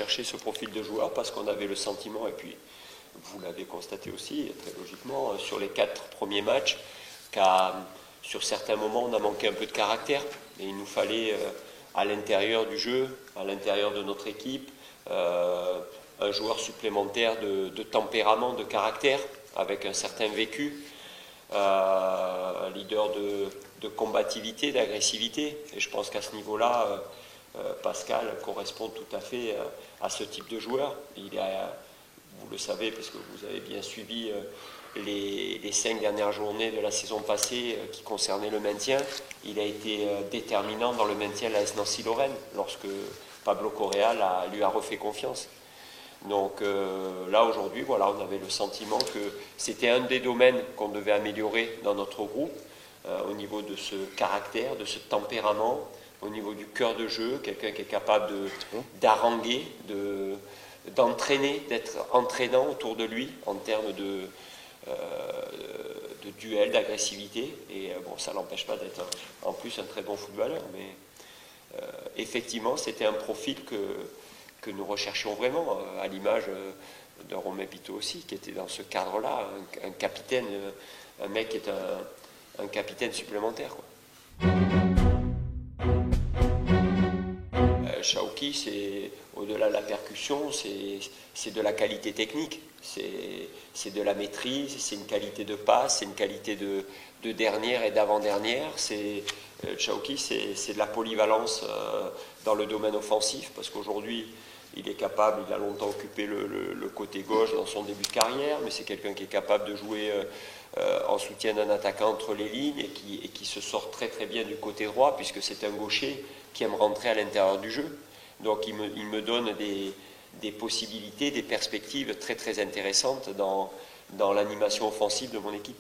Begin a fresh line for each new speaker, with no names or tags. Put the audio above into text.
recherché ce profil de joueur parce qu'on avait le sentiment, et puis vous l'avez constaté aussi, très logiquement, sur les 4 premiers matchs, sur certains moments, on a manqué un peu de caractère. Et il nous fallait, à l'intérieur du jeu, à l'intérieur de notre équipe, un joueur supplémentaire de tempérament, de caractère, avec un certain vécu, un leader de combativité, d'agressivité. Et je pense qu'à ce niveau-là, Pascal correspond tout à fait à ce type de joueur. Vous le savez, parce que vous avez bien suivi les 5 dernières journées de la saison passée qui concernaient le maintien. Il a été déterminant dans le maintien de l'AS Nancy-Lorraine, lorsque Pablo Correa lui a refait confiance. Donc là, aujourd'hui, voilà, on avait le sentiment que c'était un des domaines qu'on devait améliorer dans notre groupe, au niveau de ce caractère, de ce tempérament, au niveau du cœur de jeu, quelqu'un qui est capable d'haranguer, d'entraîner, d'être entraînant autour de lui en termes de duel, d'agressivité. Et bon, ça n'empêche pas d'être en plus un très bon footballeur. Mais effectivement, c'était un profil que nous recherchions vraiment, à l'image de Romain Pitot aussi, qui était dans ce cadre-là, un capitaine, un mec qui est un capitaine supplémentaire, quoi. Chaouki, c'est au-delà de la percussion, c'est de la qualité technique, c'est de la maîtrise, c'est une qualité de passe, c'est une qualité de dernière et d'avant-dernière. Chaouki, c'est de la polyvalence dans le domaine offensif, parce qu'aujourd'hui, il est capable, il a longtemps occupé le côté gauche dans son début de carrière, mais c'est quelqu'un qui est capable de jouer en soutien d'un attaquant entre les lignes et qui se sort très très bien du côté droit, puisque c'est un gaucher qui aime rentrer à l'intérieur du jeu. Donc il me donne des possibilités, des perspectives très très intéressantes dans l'animation offensive de mon équipe.